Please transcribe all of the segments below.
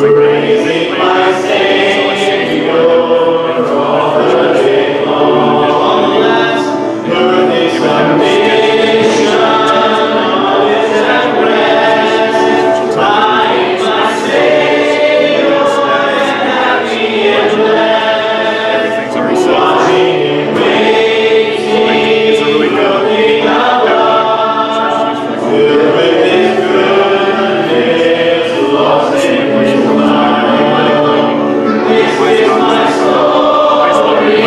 Praising my Savior all the day long. Earth's foundation all is at rest. I am my Savior and happy and blessed. Watching and waiting, looking above, filled with His goodness, lost in His love. This is my story.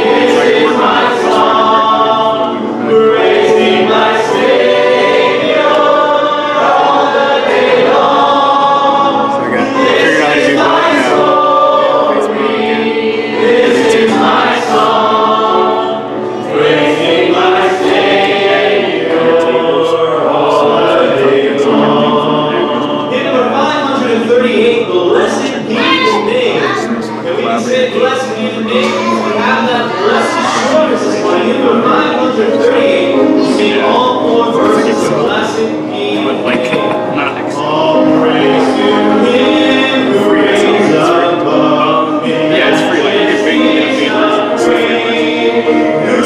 This is my song. Praising my Savior all the day long. This is my story. This is my song. Praising my Savior all the day long. Hymn number 538, Blessed Be the Name. And we can say, Blessed Be the Name. We have that blessed assurance this morning. Hymn number 538. We sing all four verses of Blessed Be the Name. All praise to Him who reigns above. Yeah, it's free. Like, you can pay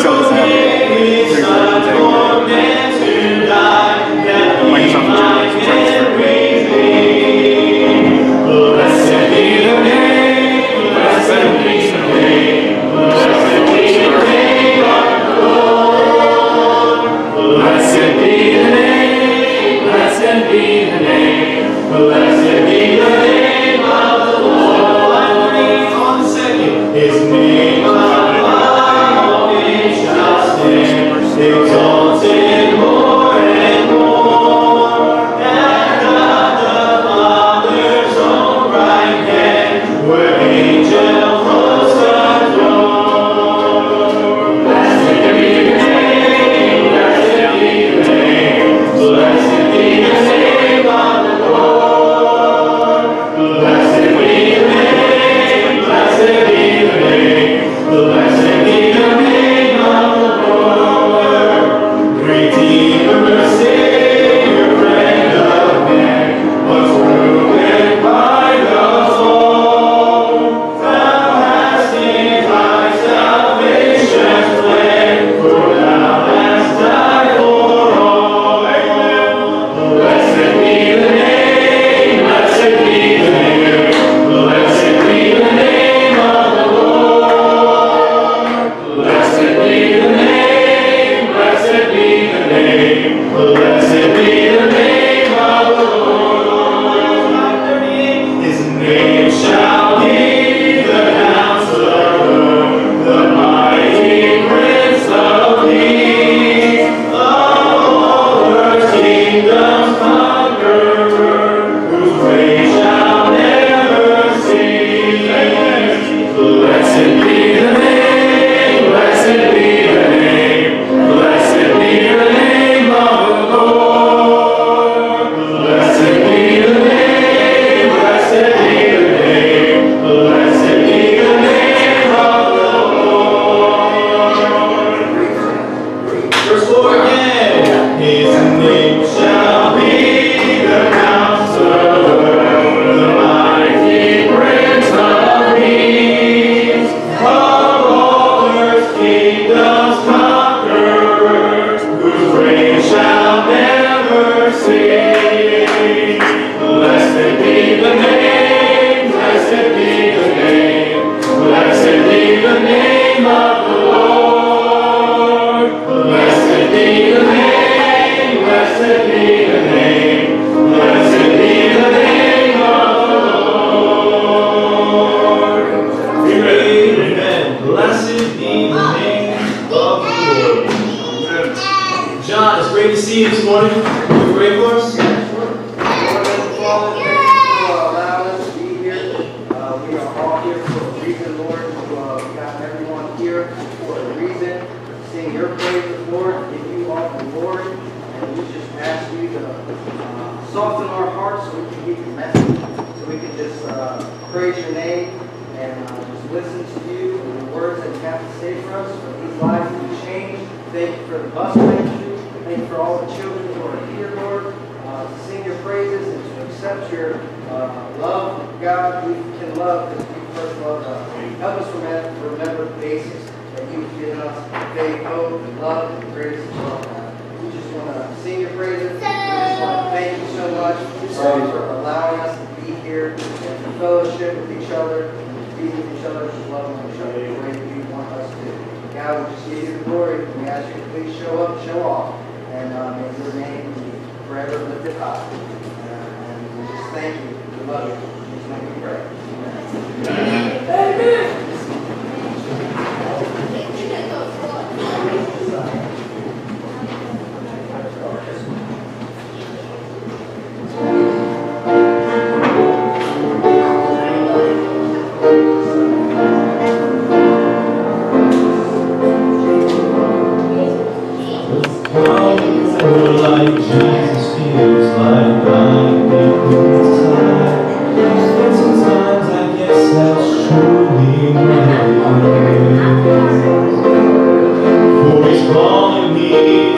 Who gave His Son for men to die, that we might and praise Him. Blessed be the name, blessed be the name, blessed be the name of the Lord. Blessed be the name, blessed be the name, blessed be the name of the Lord. On the second, His name above always shall stand, exalted more and more, and God the Father's own right hand, where angels hosts adore. Blessed be the name, blessed be the name, blessed be the name of the Lord. Blessed be the name, blessed be the name, blessed be the name of the Lord. Redeemer, Savior, friend of men, was ruined by the fall. Thou hast in thy salvation's plan, for thou hast died for all. Blessed be the name, blessed be the name, blessed be the name of the Lord. Blessed be the name, blessed be the name, blessed be the name of the Lord. 538, His name shall be the Counselor, the mighty Prince of Peace, of all earth's kingdoms conqueror, whose reign shall never cease. Blessed be the name, blessed be the name, blessed be the name of the Lord. Blessed be the name, blessed be the name, blessed be the name of the Lord. Verse 4 again. His name shall be the Counselor, the mighty Prince of Peace, of all earth's kingdoms conqueror, whose reign shall never cease. Blessed be the name, blessed be the name, blessed be the name of the Lord. Blessed be the name, blessed be the name, blessed be the name of the Lord. Be ready, amen. Blessed be the name of the Lord. John, it's great to see you this morning. You pray for us? Father, thank you for allowing us to be here. We are all here for a reason, Lord. We got everyone here for a reason. Sing your praises, Lord. Give you all the glory. And we just ask you to soften our hearts so we can get your message. So we can just praise your name and just listen to you and the words that you have to say for us. For these lives to be changed. Thank you for the bus ministry. Thank you for all the children who are here, Lord, to sing your praises and to accept your love God, we can love because you first loved us. Help us remember the basics that you've given us: faith, hope, and love, and the greatest of love, God. We just want to sing your praises. We just want to thank you so much for allowing us to be here and for fellowship with each other, and to be with each other and loving each other the way that you want us to. God, we just give you the glory. We ask you to please show up, show off, and may your name be forever lifted high. And we just thank you. We love you. In Jesus' name we pray. Amen. Amen. Like Jesus feels like dying inside. And sometimes I guess that's truly what it is. For he's calling me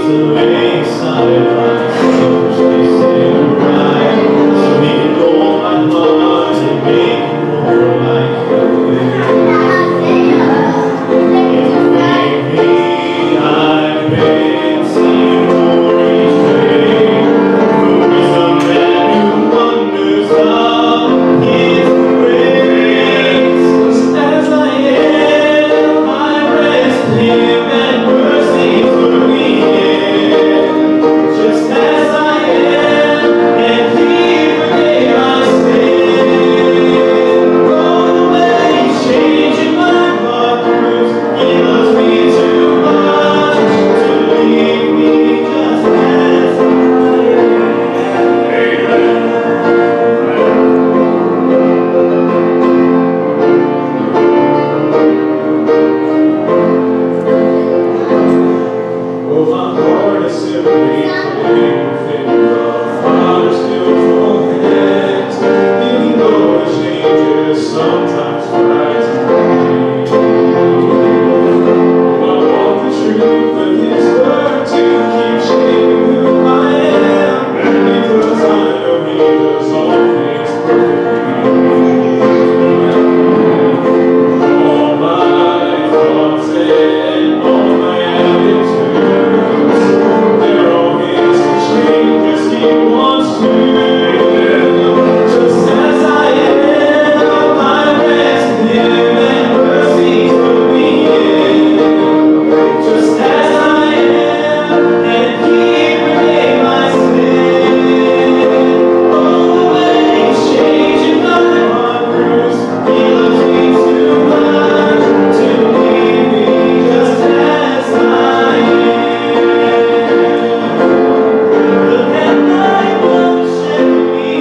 to lay aside my selfishness and pride, so he can hold my heart and make it more like his. Maybe I've been seen for each day. Who is the man who wonders of his grace? As I am, I rest in him, and mercy to me in. Just as I am, and he forgave my sin. Oh, the way he's changing my heart proves he loves me too much to leave me just as I am. Oh, my heart is simply praying within the Father's skillful hands. Even though the changes sometimes frighten me. I want the truth of His word to keep shaping who I am, because I know He does all things perfectly. All my thoughts and all my attitudes, they're all His to change as He wants to. Just as I am, I rest in Him, and mercy to me in. Just as I am, and He forgave my sin. Oh, the way He's changing my heart proves He loves me too much to leave me just as I am. But that night won't shepherd me,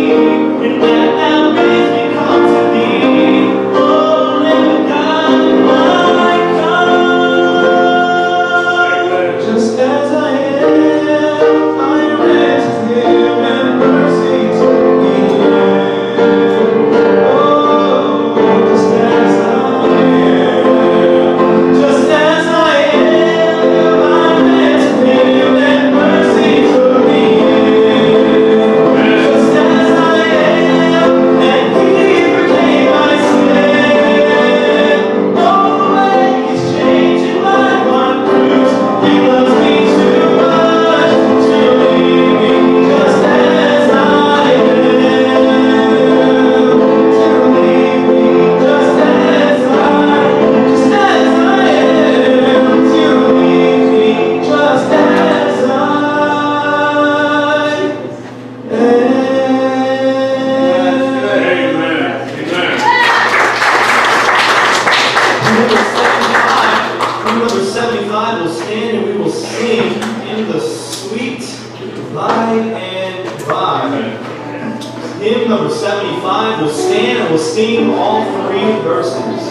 and that now bids me come to thee. Oh, let God my come. Just as I am, I rest in Him, and mercy to me in. Oh, just as I am, just as I am, I rest in Him, and mercy to me in. Just as I am, and He forgave my sin. Oh, the way He's changing my heart proves He loves me too much to leave me just as I am. To leave me just as I am. To leave me just as I am. Number 75 will stand and we will sing in the sweet by and by. Hymn number 75 will stand and we'll sing all three verses.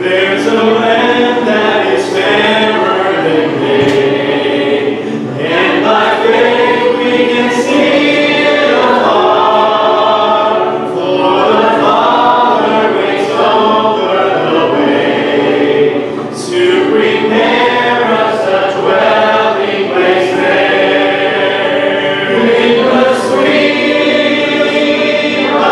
There's a land that is fairer than day, and by faith we can see it afar. For the Father waits over the way to prepare us a dwelling place there. In the sweet by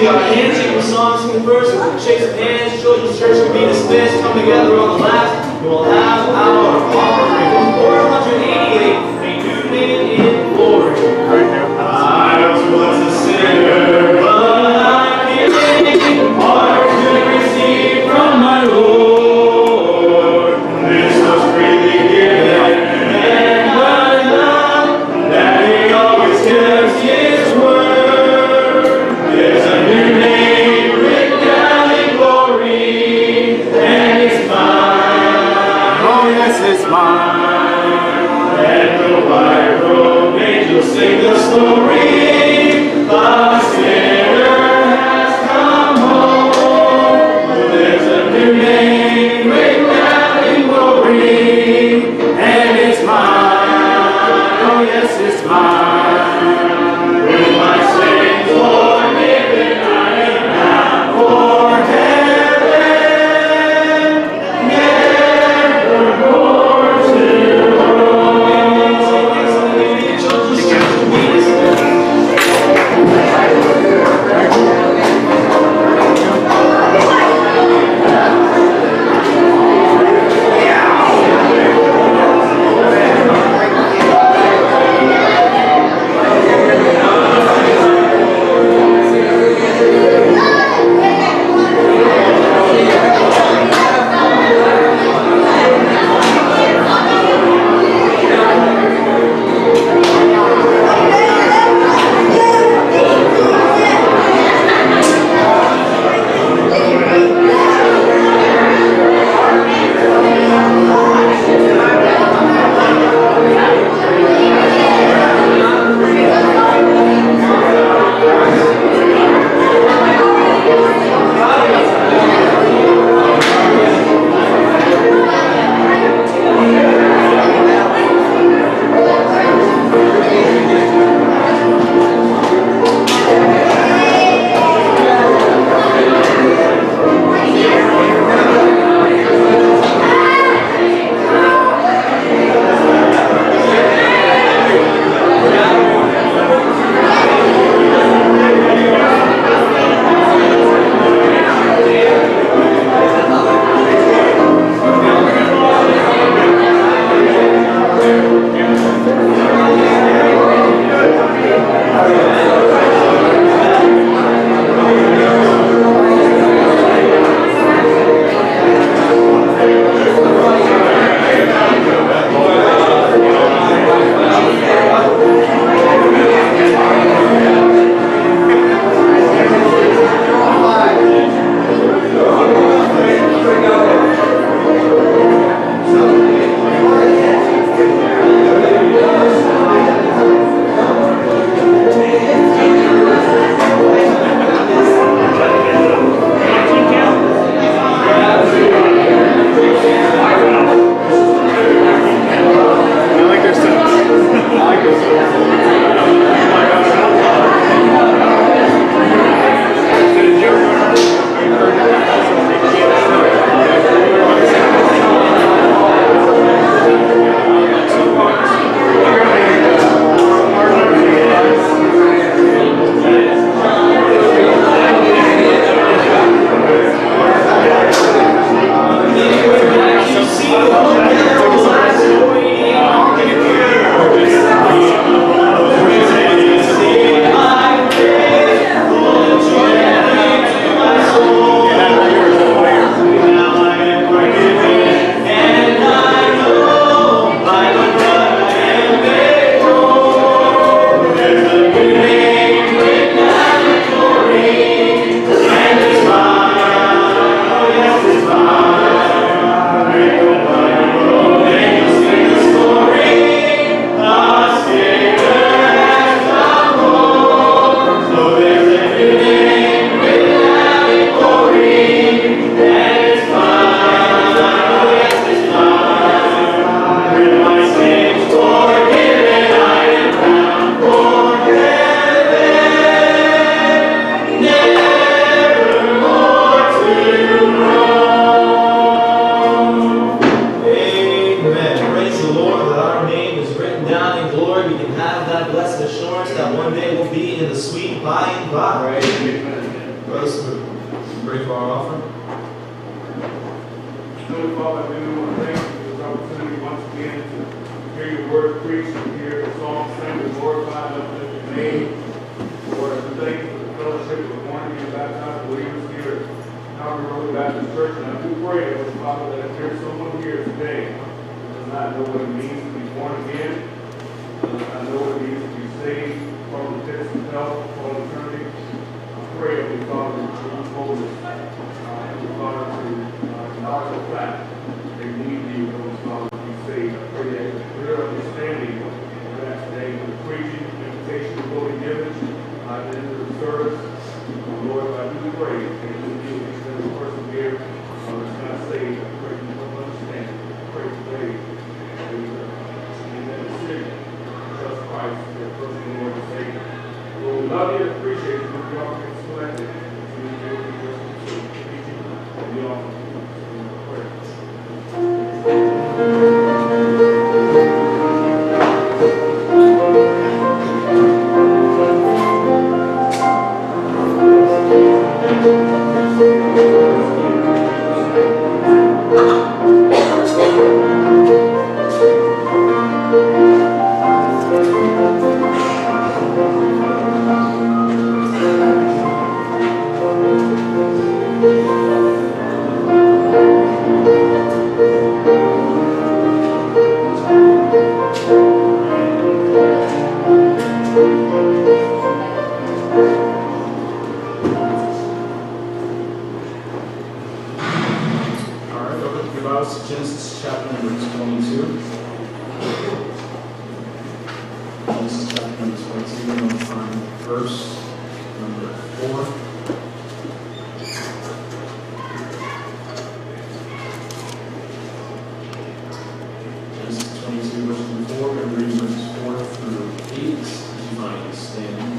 sing our handshake song, sing the first, shake some hands, children's church will be dismissed, come together on the last, and we'll have our offering. 488, a new man in glory. I was once a sinner, but I'm giving heart to receive from my Lord. This was freely given, and I love that He always kept His word. There's a new name written down in glory, and it's mine. Oh yes, it's mine. And the white robed angels sing the story. The sinner has come home. There's a new name written down in glory, and it's mine. Oh yes, it's mine. With my sins forgiven, I am bound for heaven, nevermore to blessed assurance that one day we'll be in the sweet by and by. us to pray for our offering. Heavenly Father, I do want to thank you for this opportunity once again to hear your word preached and hear the song sang and glorified and uplift your name. Lord, I thank you for the fellowship of born again baptized believers here at Calvary Road Baptist Church. And I do pray, Heavenly Father, that if there's someone here today who does not know what it means to be born again, does not know what it means to be saved from the pits of hell for all eternity, I pray, Heavenly Father, that you will hold us, Heavenly Father, to acknowledge the fact they need you, Heavenly Father, to be saved. I pray that clear understanding of that today, for the preaching, invitation, the holy giving, at the end of the service. Lord, I do pray that you will deal with each and every person here that's not saved. I pray you will understand. I pray today that you will make that decision to trust Christ as their personal Lord and Savior. Lord, we love you and appreciate you for the offering selected. We will be with you to teaching the offering. Genesis chapter number 22. Genesis chapter number 22, we're going to find verse number 4. Genesis 22, verse number 4. We're going to read verses 4 through 8 as you find it standing.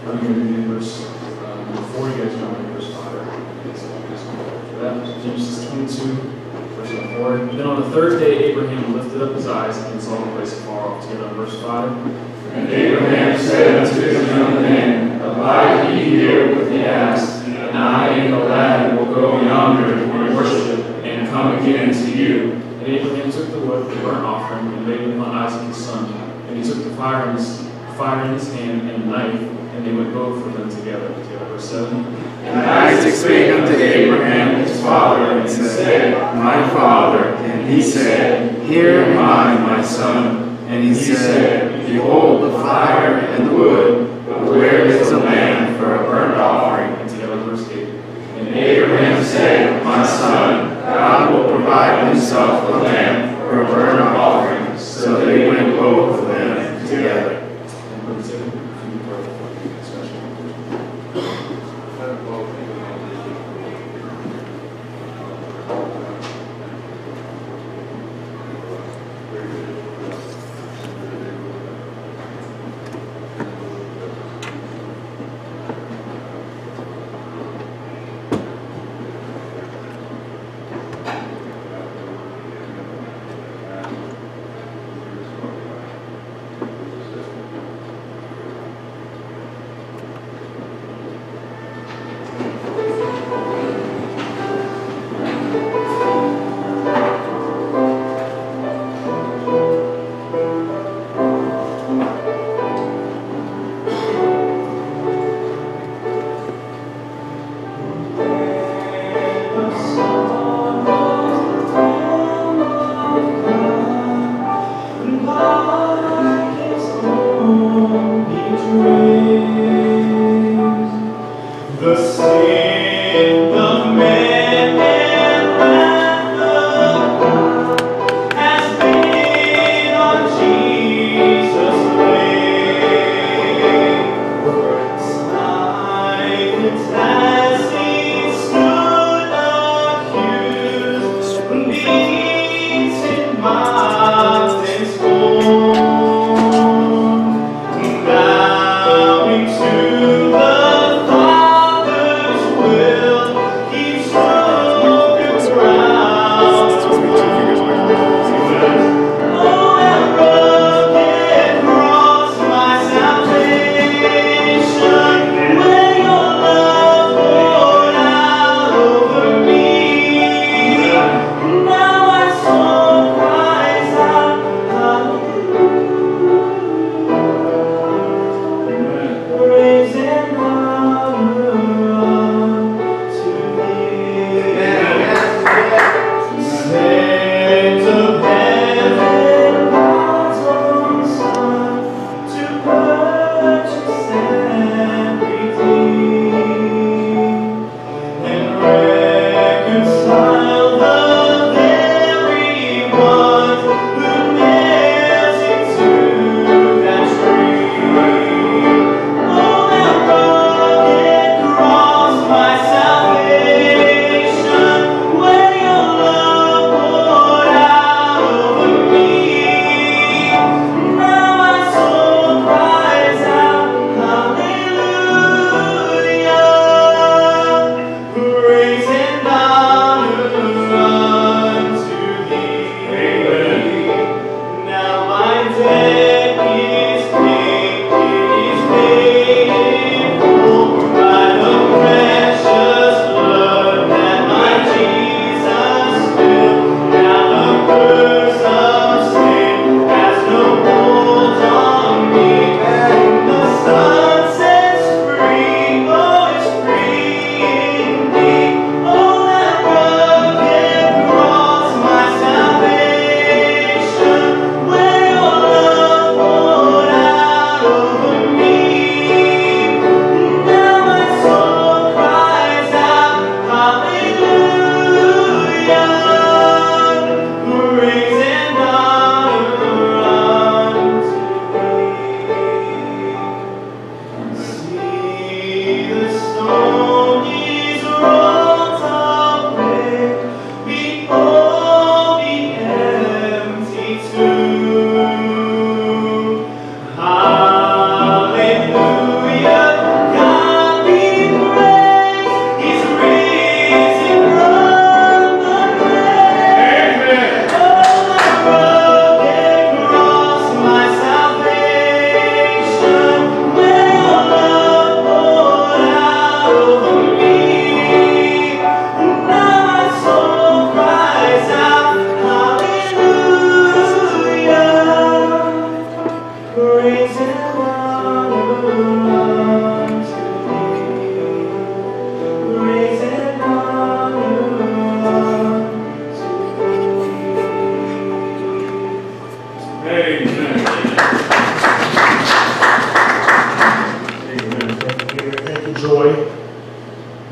I'm going to read verse 4, you guys know verse 5. Genesis 22, verse 4. Then on the third day, Abraham lifted up his eyes and saw the place afar off. Together, verse 5. And Abraham said unto his young men, Abide ye here with the ass, and I and the lad will go yonder and worship, and come again to you. And Abraham took the wood, the burnt offering, and laid it upon Isaac his son. And he took the fire in his hand and the knife, and they went both of them together. Verse 7. And Isaac spake unto Abraham his father, and said, My father. And he said, Here am I, my son. And he said, Behold the fire and the wood, but where is the lamb for a burnt offering? And together, verse 8. And Abraham said, My son, God will provide himself a lamb for a burnt offering. So they went both of them together.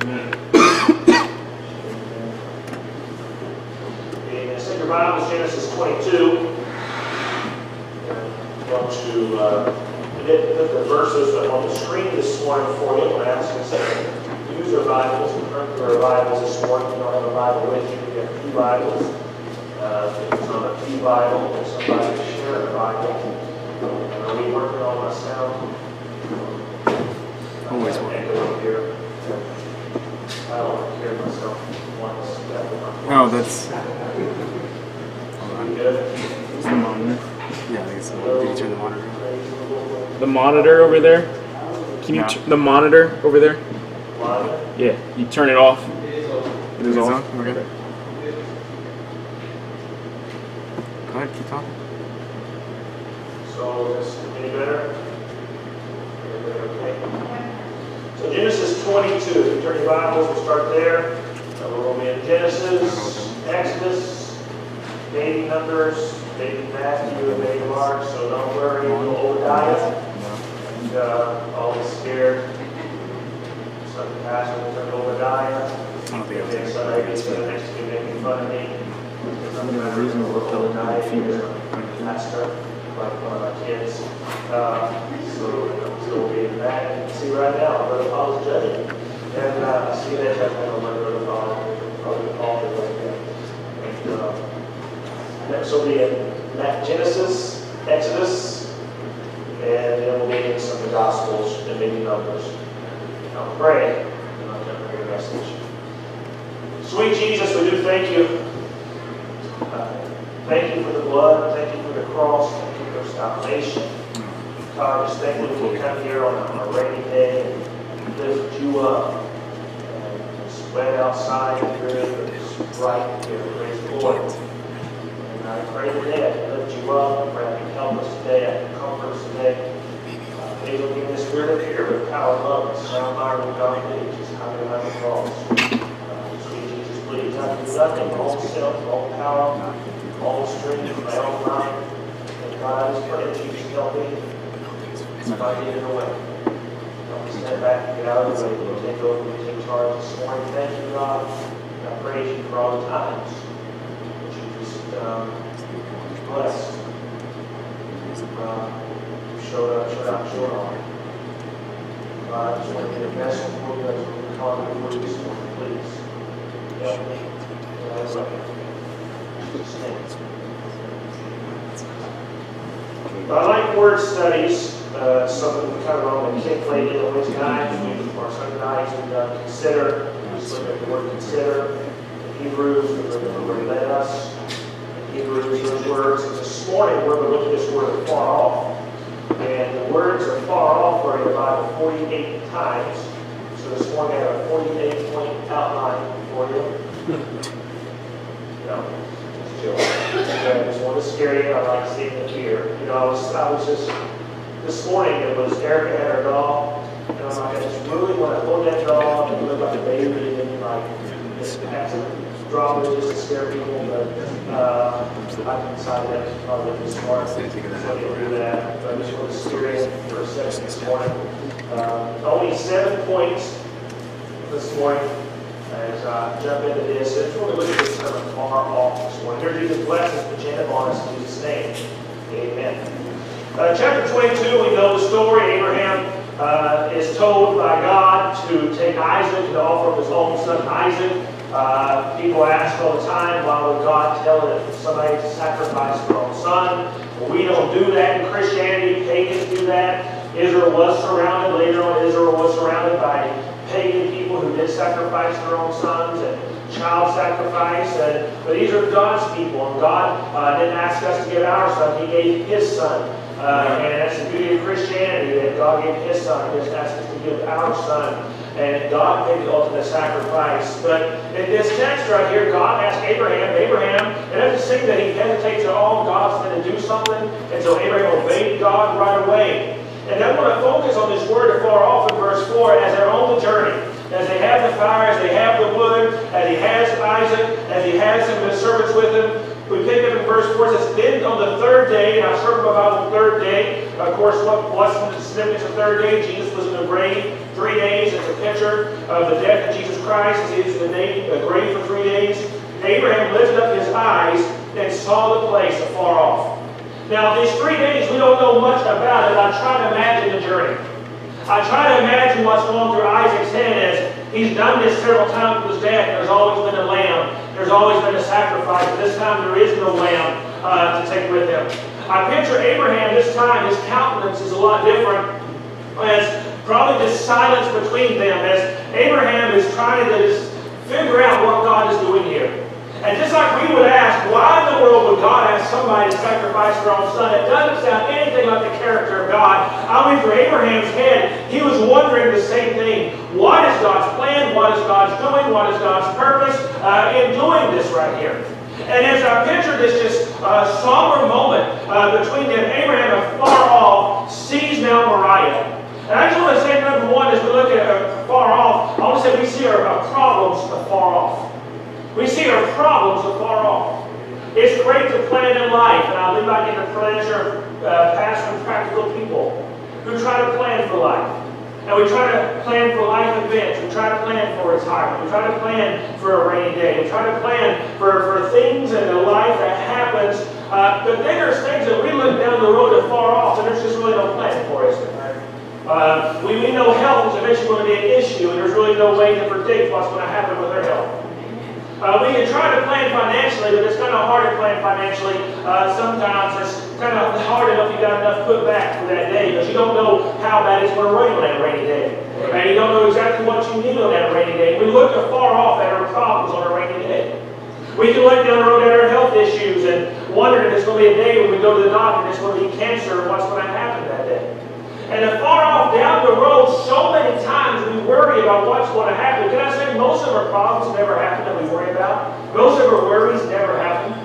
Amen. Send your Bibles, Genesis 22. I'm going to put the verses on the screen this morning for you. I'm going to ask you to use your Bibles and turn to our Bibles this morning. If you don't have a Bible with you, we have 2 Bibles. If it's on a P Bible, there's somebody to share a Bible. Are we working on my sound? Always working. Here. I don't want to hear myself once. Oh, that's. You good? Is the monitor? Yeah, I think it's. Did you turn the monitor on? The monitor over there? Can you No. the monitor over there? Monitor? Yeah, you turn it off. It is on? Okay. Go ahead, keep talking. So, is this any better? Everybody okay? So, Genesis 22. If you turn your Bibles, we'll start there. We're going to be in Genesis, Exodus, baby numbers, baby Matthew, and baby Mark. So, don't worry, little Obadiah. And always scared. Sunday pastor will turn to Obadiah. I don't think And then Sunday he's going to next to be making fun of me. Yeah, reasonable Obadiah, fever. pastor, like one of my kids. So we'll be in that. And you can see right now, Brother Paul is judging. And I see that judgment on my Brother Paul. Brother Paul is like that. And next will be in Genesis, Exodus, and then we'll be in some of the Gospels and maybe Numbers. I'll pray, and I'll jump into your message. Sweet Jesus, we do thank you. Thank you for the blood. Thank you for the cross. Thank you for salvation. God, just thank you that we come here on a rainy day and lift you up. And it's wet outside here, but it's bright here. Praise the Lord. And I pray today I can lift you up. I pray I can help us today. I can comfort us today. May you give this spirit of fear with power, love, and sound mind with God. Just how you have the cross. Sweet Jesus, please. I do nothing, all self, all power, all strength, my own mind. And God, I just pray that you just help me. If I get in the way. Help me stand back and get out of the way. You take over, you take charge this morning. Thank you, God. And I praise you for all the times that you just blessed. Showed up, showed on. God, I just want to be a vessel for you. I just want to call you for you this morning, please. Help me. I love you. Just I like word studies, something we kind of on the kick lately on Wednesday nights, or Sunday nights, and consider. We just look at the word consider. In Hebrews, we look at the word let us. In Hebrews, those words. And this morning, we're going to look at this word far off. And the words are far off where in the Bible 48 times. So this morning I have a 48-point outline for you. No, just joking. I just want to scare you. I like seeing the fear. You know, I was just this morning. It was Erica had her doll, and I'm like, I just really want to hold that doll and look like a baby, and then like just have some drama just to scare people. But I decided that was probably this morning. So I didn't do that. But I just want to scare you for a second this morning. Only 7 points this morning. As I jump into this, I just want to look at this kind of far off this morning. Here, Jesus blesses the gem on us in Jesus' name. Amen. Chapter 22, we know the story. Abraham is told by God to take Isaac and to offer up his own son Isaac. People ask all the time, why would God tell somebody to sacrifice their own son? Well, we don't do that in Christianity. Pagans do that. Israel was surrounded. Later on, Israel was surrounded by pagan people who did sacrifice their own sons and child sacrifice. But these are God's people, and God didn't ask us to give our son. He gave his son. And that's the beauty of Christianity, that God gave his son. He just asked us to give our son. And God paid the ultimate sacrifice. But in this text right here, God asked Abraham, it doesn't seem that he hesitates at all. God's going to do something. And so Abraham obeyed God right away. And I want to focus on this word afar off in verse 4 as they're on the journey. As they have the fire, as they have the wood, as he has Isaac, as he has some of his servants with him. We pick up in verse 4, it says, then on the third day, and I circled my Bible, third day, of course, what's the significance of third day? Jesus was in the grave 3 days. It's a picture of the death of Jesus Christ as he was in the grave for 3 days. Abraham lifted up his eyes and saw the place afar off. Now, these 3 days, we don't know much about it. I try to imagine the journey. I try to imagine what's going through Isaac's head as he's done this several times with his dad. There's always been a lamb. There's always been a sacrifice. But this time there is no lamb to take with him. I picture Abraham this time, his countenance is a lot different. As probably just silence between them as Abraham is trying to just figure out what God is doing here. And just like we would ask, why in the world would God ask somebody to sacrifice their own son? It doesn't sound anything like the character of God. I mean, through Abraham's head, he was wondering the same thing. What is God's plan? What is God's doing? What is God's purpose in doing this right here? And as I picture this just somber moment between them, Abraham afar off sees Mount Moriah. And I just want to say, number one, as we look at far off, I want to say we see our problems afar off. We see our problems afar off. It's great to plan in life, and I believe I get the pleasure of pastoring practical people who try to plan for life. And we try to plan for life events. We try to plan for retirement. We try to plan for a rainy day. We try to plan for things in a life that happens. But then there's things that we look down the road afar off, and there's just really no plan for us. We know health is eventually going to be an issue, and there's really no way to predict what's going to happen with our health. We can try to plan financially, but it's kind of hard to plan financially. Sometimes it's kind of hard enough you got enough put back for that day because you don't know how bad it's going to rain on that rainy day. And you don't know exactly what you need on that rainy day. We look afar off at our problems on a rainy day. We can look down the road at our health issues and wonder if it's going to be a day when we go to the doctor and it's going to be cancer and what's going to happen that day. And afar off down the road, so many times we worry about what's going to happen. Can I say most of our problems never happen that we worry about? Most of our worries never happen.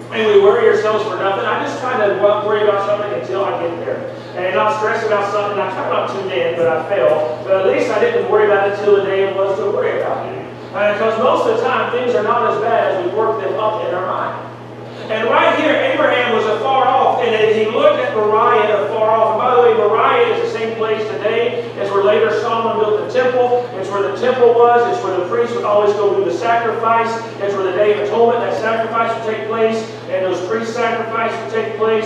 And we worry ourselves for nothing. I just try to worry about something until I get there. And not stress about something. I try not to tune in, but I fail. But at least I didn't worry about it until the day it was to worry about it. Because most of the time, things are not as bad as we work them up in our mind. And right here, Abraham was afar off, and he looked at Moriah afar off. And by the way, Moriah is the same place today as where later Solomon built the temple. It's where the temple was. It's where the priests would always go do the sacrifice. It's where the Day of Atonement, that sacrifice would take place, and those priest sacrifices would take place.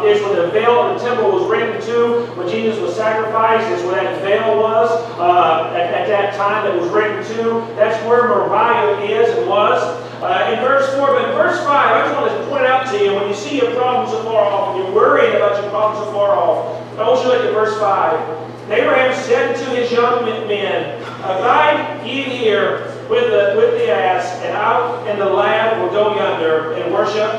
It's where the veil of the temple was written to when Jesus was sacrificed. It's where that veil was at that time that was written to. That's where Moriah is and was. In verse 4, but in verse 5, I just want to point out to you, when you see your problems afar off, and you're worrying about your problems afar off, I want you to look at verse 5. Abraham said to his young men, abide ye here with the ass, and I and the lad will go yonder and worship.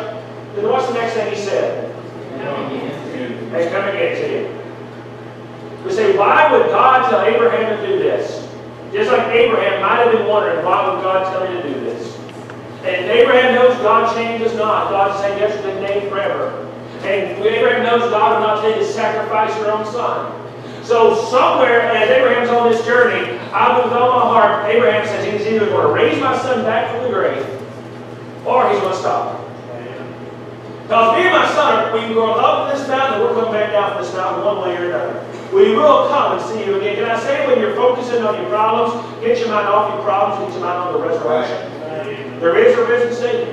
Then what's the next thing he said? And come again to you. We say, why would God tell Abraham to do this? Just like Abraham might have been wondering, why would God tell me to do this? And Abraham knows God changes not. God is the same yesterday, today, and forever. And Abraham knows God will not take his sacrifice their own son. So somewhere, as Abraham's on this journey, I believe with all my heart, Abraham says he's either going to raise my son back from the grave, or he's going to stop. Because me and my son, we can go up this mountain, and we're coming back down from this mountain one way or another. We will come and see you again. Can I say, when you're focusing on your problems, get your mind off your problems, get your mind on the resurrection. There is a risen Savior.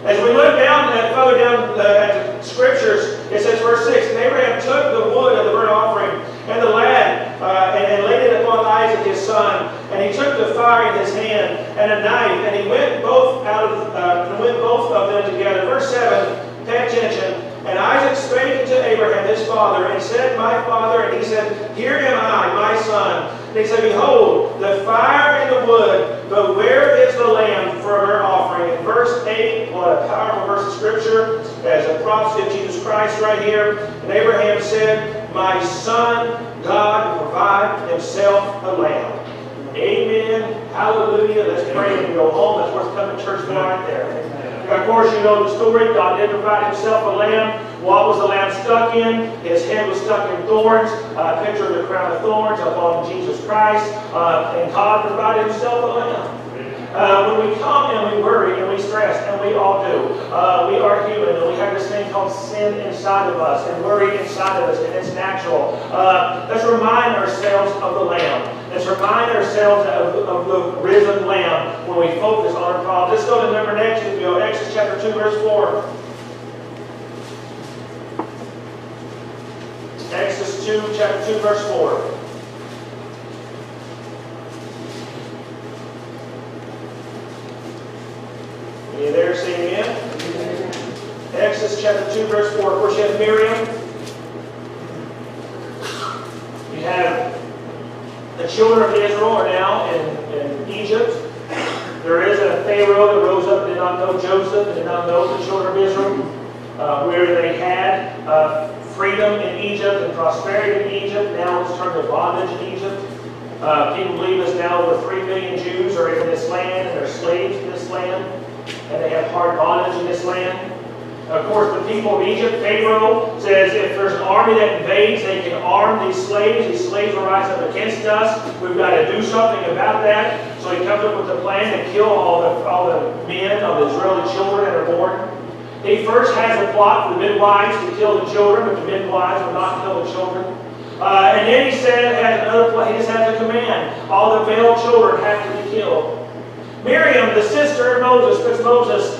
As we look down, further down at the scriptures, it says, verse 6, and Abraham took the wood of the burnt offering and the lad and laid it upon Isaac his son, and he took the fire in his hand and a knife, and he went both of them together. Verse 7, pay attention. And Isaac spake unto Abraham his father, and said, my father. And he said, here am I, my son. And he said, behold, the fire and the wood, but where is the lamb for a burnt offering? In verse 8, what a powerful verse of Scripture, as a prophecy of Jesus Christ right here. And Abraham said, my son, God will provide himself a lamb. Amen. Hallelujah. Let's pray and go home. That's worth coming to church for right there. Of course, you know the story. God did provide himself a lamb. What was the lamb stuck in? His head was stuck in thorns. A picture of the crown of thorns upon Jesus Christ. And God provided himself a lamb. When we come and we worry and we stress, and we all do, we are human, and we have this thing called sin inside of us and worry inside of us, and it's natural. Let's remind ourselves of the Lamb. Let's remind ourselves of the risen Lamb when we focus on our problem. Let's go to number next. If you go Exodus chapter 2, verse 4. Exodus 2, chapter 2, verse 4. You there, say amen? Exodus chapter 2, verse 4. Of course, you have Miriam. You have the children of Israel are now in Egypt. There is a Pharaoh that rose up and did not know Joseph and did not know the children of Israel, where they had freedom in Egypt and prosperity in Egypt. Now it's turned to bondage in Egypt. People believe us now over 3 million Jews are in this land and they're slaves in this land, and they have hard bondage in this land. Of course, the people of Egypt, Pharaoh says if there's an army that invades, they can arm these slaves. These slaves will rise up against us. We've got to do something about that. So he comes up with a plan to kill all the men of the Israeli children that are born. He first has a plot for the midwives to kill the children, but the midwives will not kill the children. And then he has another plan. He just has a command. All the male children have to be killed. Miriam, the sister of Moses, puts Moses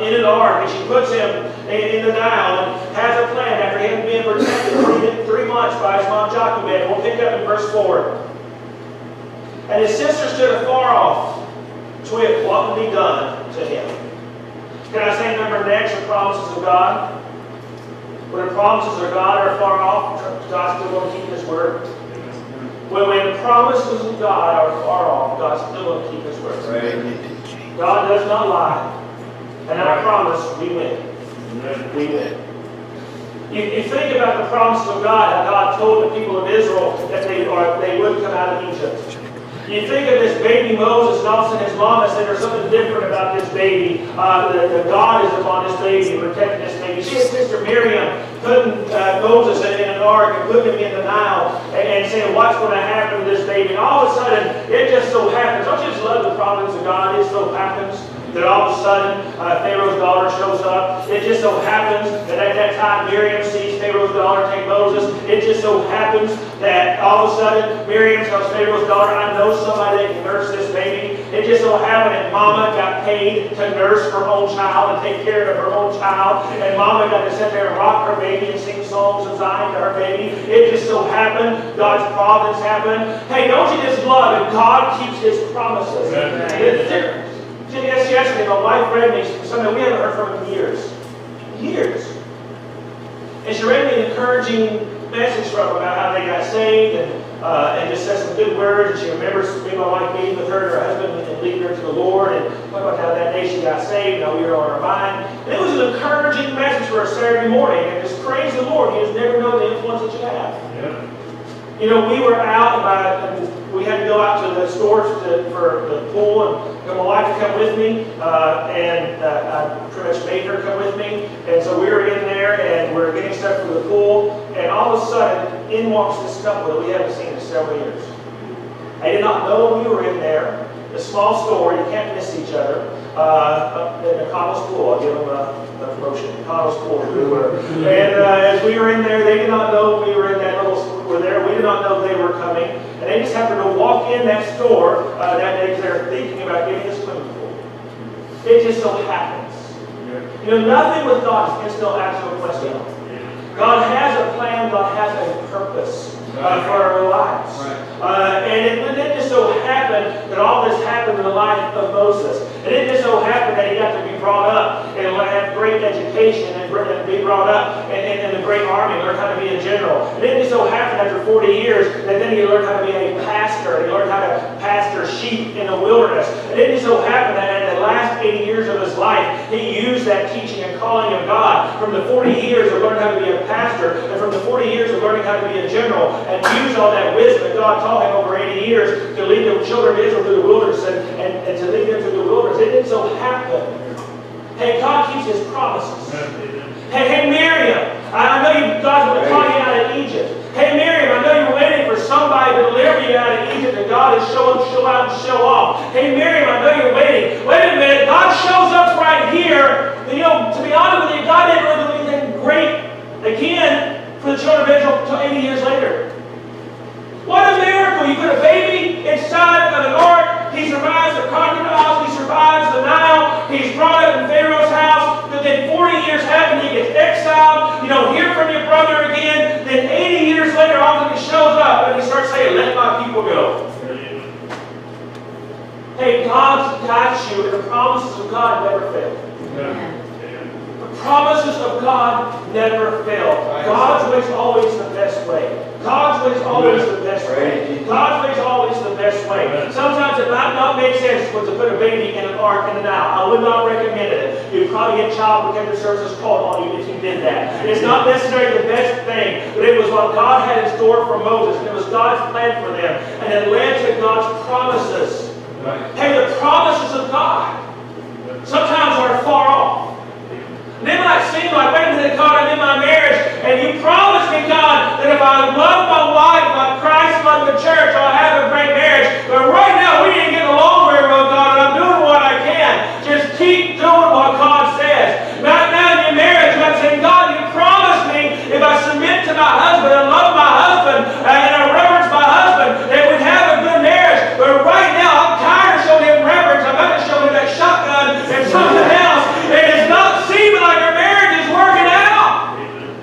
in an ark, and she puts him in the Nile and has a plan after him being protected 3 months by his mom Jochebed. We'll pick up in verse 4. And his sister stood afar off to wit what would be done to him. Can I say number next, the promises of God? When the promises of God are far off, God's still going to keep His word. When the promises of God are far off, God's still going to keep His word. Right. God does not lie. And I promise we win. We win. You think about the promises of God, how God told the people of Israel that they would come out of Egypt. You think of this baby Moses, and all of a sudden his mama said there's something different about this baby. The God is upon this baby, protecting this baby. She had sister Miriam putting Moses in an ark and putting him in the Nile and saying, what's going to happen to this baby? And all of a sudden, it just so happens. Don't you just love the providence of God? It so happens that all of a sudden Pharaoh's daughter shows up. It just so happens that at that time Miriam sees Pharaoh's daughter take Moses. It just so happens that all of a sudden Miriam tells Pharaoh's daughter, I know somebody that can nurse this baby. It just so happened that Mama got paid to nurse her own child and take care of her own child. And Mama got to sit there and rock her baby and sing songs of Zion to her baby. It just so happened God's providence happened. Hey, don't you just love it? God keeps His promises. Yes, yesterday my wife read me something we haven't heard from in years. Years. And she read me an encouraging message from her about how they got saved and just said some good words. And she remembers me and my wife meeting with her and her husband and leading her to the Lord. And what about how that day she got saved? Now we were on our mind. And it was an encouraging message for a Saturday morning. And just praise the Lord. You just never know the influence that you have. Yeah. You know, we were out and we had to go out to the stores for the pool, and my wife to come with me, and I pretty much made her come with me. And so we were in there, and we were getting stuff for the pool, and all of a sudden, in walks this couple that we haven't seen in several years. I did not know we were in there. A small store, you can't miss each other. In the Connell's Pool, I'll give them a promotion. Connell's Pool, we were. And as we were in there, they did not know we were in that little. Were there. We did not know they were coming, and they just happened to walk in that store that day because they were thinking about getting a swimming pool. It just so happens. You know, nothing with God is still actual question. God has a plan. God has a purpose for our lives. And it didn't just so happen that all this happened in the life of Moses. It didn't just so happen that he got to be brought up and have great education and be brought up in the great army, learn how to be a general. It didn't just so happen after 40 years that then he learned how to be a pastor. He learned how to pasture sheep in the wilderness. It didn't just so happen that in the last 80 years of his life, he used that teaching and calling of God from the 40 years of learning how to be a pastor and from the 40 years of learning how to be a general, and use all that wisdom that God taught him over 80 years to lead the children of Israel through the wilderness and to lead them through the wilderness. It didn't so happen. Hey, God keeps His promises. Hey, Miriam, I know God's going to call you out of Egypt. Hey, Miriam, I know you're waiting for somebody to deliver you out of Egypt, and God is show out and show off. Hey, Miriam, I know you're waiting. Wait a minute. God shows up right here. And, to be honest with you, God didn't really do anything great again for the children of Israel until 80 years later. What a miracle! You put a baby inside of an ark. He survives the crocodiles. He survives the Nile. He's brought up in Pharaoh's house. But then 40 years happen. He gets exiled. You don't hear from your brother again. Then 80 years later, all of a sudden he shows up and he starts saying, "Let my people go." Hey, God's got you, and the promises of God never fail. The promises of God never fail. God's way is always the best way. God's way is always the best way. God's way is always the best way. Sometimes it might not make sense to put a baby in an ark in the Nile. I would not recommend it. You'd probably get child protective services called on you if you did that. It's not necessarily the best thing, but it was what God had in store for Moses, and it was God's plan for them, and it led to God's promises. Hey, the promises of God sometimes are far off. And it might seem like, wait a minute, God, I'm in my marriage, and you promised me, God, that if I love my wife like Christ loved the church, I'll have a great marriage. But right now, we ain't getting along very well, God, and I'm doing what I can. Just keep doing what God says. Right now in your marriage, I'm saying, God, you promised me if I submit to my husband and love my husband and I reverence my husband, that we'd have a good marriage. But right now, I'm tired of showing him reverence. I'm about to show him that shotgun and something else. And it's not seeming like our marriage is working out.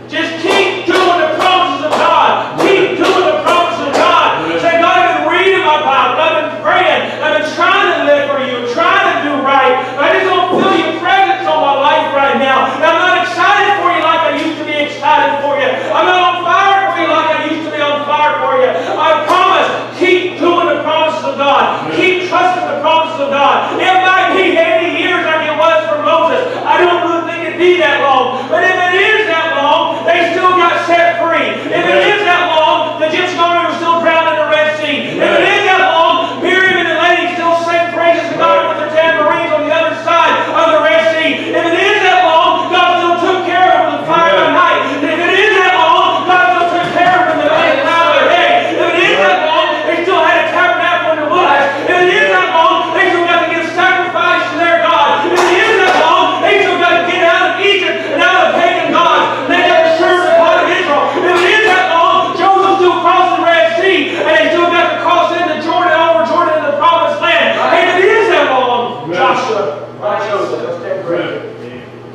Just keep doing the promises of God. Keep doing the promises of God. Say, God, I've been reading my Bible. I've been praying. I've been trying to live for you, trying to do right. I just don't feel your presence on my life right now. And I'm not excited for you like I used to be excited for you. I'm not on fire for you like I used to be on fire for you. I promise, keep doing the promises of God. Keep trusting the promises of God. It might be 80 years like it was for Moses. I don't really think it'd be that long. But if it is that long, they still got set free. If it is that long, the Egyptian army was still drowned in the Red Sea. If it is that long, Miriam and the ladies still sang praises to God with their tambourines on the other side of the Red Sea. If it is that long, God still took care of them with the fire by night. If it is that long, God still took care of them in the night and cloud by day. If it is that long, they still had a tabernacle in the woods. If it is that long, they still got to give sacrifice to their God. If it is that long, they still got to get out of Egypt and out of pagan gods. And they got to serve the God of Israel. If it is that long, Joseph still crossed the Red Sea, and they still got to cross into Jordan, over Jordan into the promised land. And if it is that long, Joshua, not Joseph, that's that great.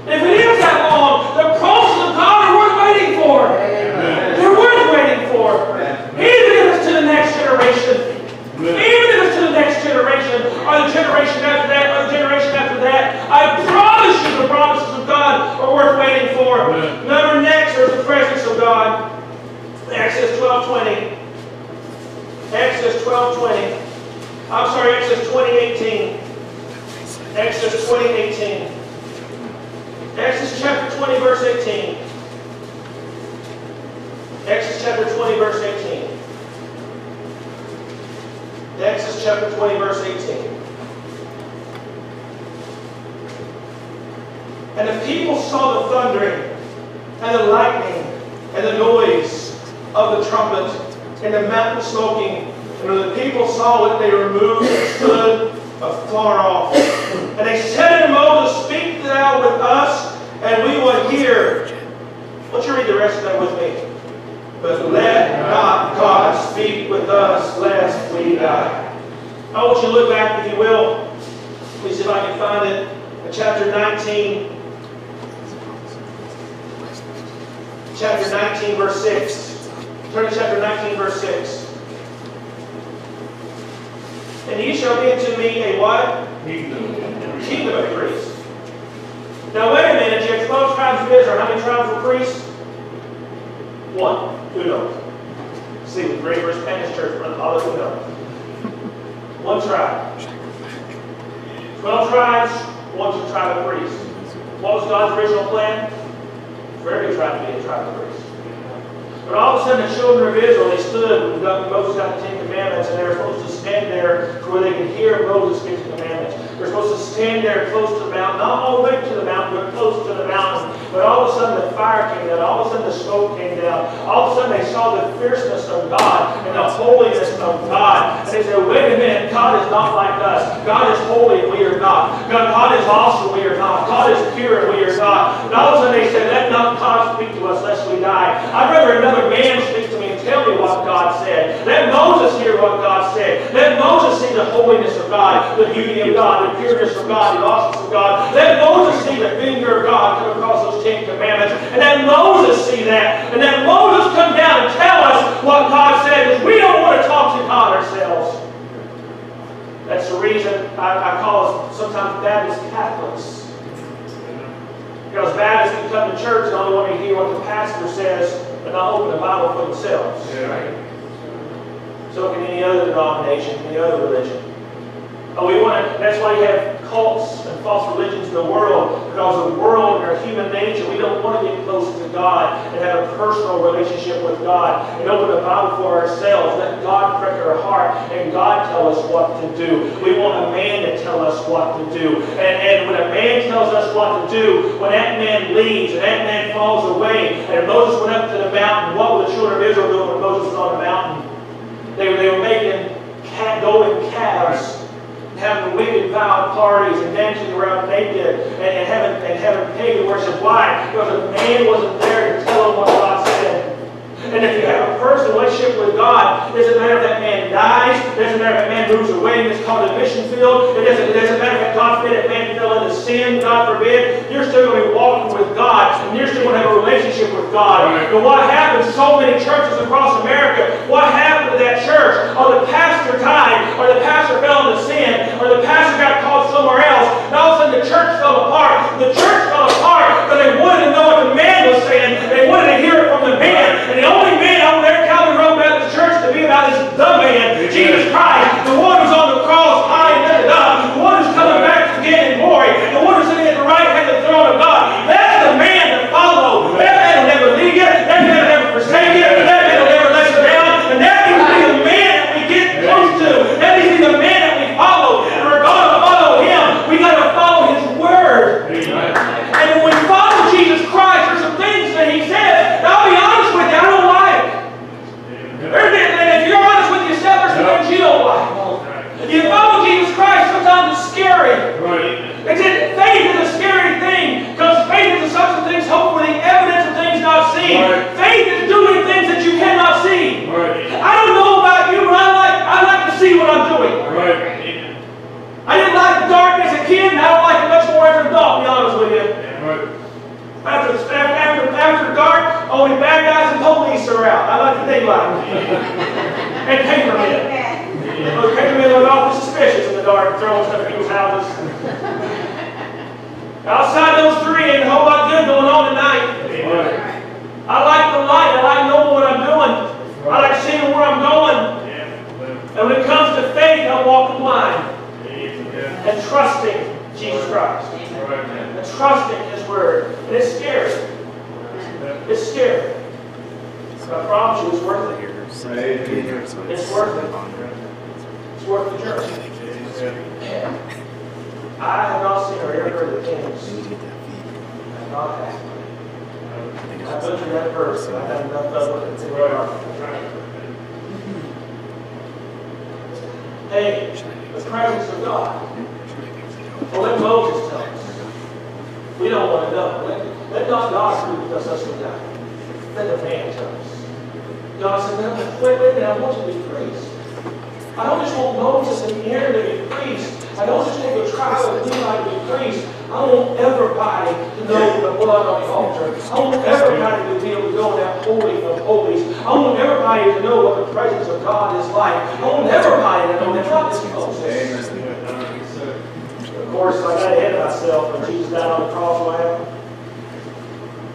If it is that long, the promises of God are worth waiting for. They're worth waiting for. Even if it's to the next generation. Even if it's to the next generation, or the generation after that, or the generation after that, I promise you the promises of God are worth waiting for. Number next, there's the presence of God. Exodus 12:20. Exodus 12:20. I'm sorry, Exodus 20:18. Exodus 20:18. Exodus chapter 20, verse 18. Exodus chapter 20, verse 18. Exodus chapter 20, verse 18. And the people saw the thundering, and the lightning, and the noise of the trumpet, and the mountain smoking. And when the people saw it, they removed and stood afar off. And they said unto Moses, Speak thou with us, and we will hear. Why don't you read the rest of that with me? But let not God speak with us, lest we die. I want you to look back, if you will. Please see if I can find it. In chapter 19. Chapter 19, verse 6. Turn to chapter 19, verse 6. And ye shall be unto me a what? Kingdom of priests. Now wait a minute, you have 12 tribes of Israel. How many tribes were priests? One. Who knows? See, with Great First Baptist Church, all of who knows. One tribe. 12 tribes, one's a tribe of priests. What was God's original plan? For every tribe to be a tribe of priests. But all of a sudden, the children of Israel, they stood when Moses got the 10 Commandments, and they were supposed to stand there to where they could hear Moses speak the commandments. We're supposed to stand there close to the mountain, not all the way to the mountain, but close to the mountain. But all of a sudden the fire came down, all of a sudden the smoke came down, all of a sudden they saw the fierceness of God and the holiness of God. And they said, wait a minute, God is not like us. God is holy and we are not. God is awesome, we are not. God is pure and we are not. And all of a sudden they said, let not God speak to us lest we die. I'd rather another man speak to me and tell me what God said. Let Moses hear what God said. Let Moses see the holiness of God, the beauty of God, the pureness of God, the awesomeness of God. Let Moses see the finger of God come across those 10 commandments. And let Moses see that. And let Moses come down and tell us what God said. Because we don't want to talk to God ourselves. That's the reason I call us sometimes Baptist Catholics. Because Baptists can come to church and only want to hear what the pastor says, but not open the Bible for themselves. Yeah. So can any other denomination, any other religion. That's why you have cults and false religions in the world, because the world and our human nature, we don't want to get close to God and have a personal relationship with God and open the Bible for ourselves. Let God prick our heart and God tell us what to do. We want a man to tell us what to do. And when a man tells us what to do, when that man leaves and that man falls away, and Moses went up to the mountain, what were the children of Israel doing when Moses was on the mountain? They were making golden calves, having wicked vile parties and dancing around naked and having pagan worship. Why? Because a man wasn't there to tell them what God said. And if you have a personal relationship with God, it doesn't matter if that man dies, it doesn't matter if that man moves away and it's called a mission field, it doesn't matter if God forbid that man fell into sin, God forbid, you're still going to be walking with God and you're still going to have a relationship with God. But what happens, so many churches across America, what happened to that church? Or the pastor died, or the pastor fell into sin, or the pastor got called somewhere else, and all of a sudden the church fell apart. The church fell apart because they wanted to know what the man was saying, and they wanted to hear it from the man. And the only man over there, Calvary Road Baptist Church, to be about is the man, Jesus Christ, the one who's on the cross, high and lifted up, the one who's coming back again in glory, the one who's sitting at the right hand of the throne of God. That's the man to follow. That man will never leave you. That man will never forsake you. That man will never let you down. And that needs to be the man that we get close to. That needs to be the man that we follow. And we're going to follow him. We got to follow his word. And when we follow Jesus Christ, there's some things that he says. And I'll be honest with you, I don't like. And if you're honest with yourself, there's some things you don't like. If you follow Jesus Christ, sometimes it's scary. Faith is a scary thing, because faith is the substance of things hoped for, the evidence of things not seen. Faith is doing things that you cannot see. I don't know about you, but I like to see what I'm doing. I didn't like the dark as a kid, and I don't like it much more as an adult, to be honest with you. After dark, only bad guys and police are out. I like the daylight. And papermen. Those papermen look awfully suspicious in the dark, throwing stuff at people's houses. Outside those three, ain't a whole lot good going on tonight. I like the light. I like knowing what I'm doing. I like seeing where I'm going. And when it comes to faith, I'm walking blind. And trusting Jesus Christ. And trusting his word. And it's scary. It's scary. But I promise you, it's worth it. It's worth it. It's worth the journey. I have not seen or ever heard the kings. I have not had. I've been through that verse, but I have enough of it to where I are. Hey, the presence of God. Well, let Moses tell us. We don't want to know. Let not God prove it, us with that. Let the man tell us. God said, wait a minute, I want you to be priest. I don't just want Moses and Aaron to be priests. I don't just want the tribe of Levi to be priests. I want everybody to know the blood on the altar. I want everybody to be able to go in that holy of holies. I want everybody to know what the presence of God is like. I want everybody to know that not just Moses. Of course, I got ahead of myself when Jesus died on the cross. What happened?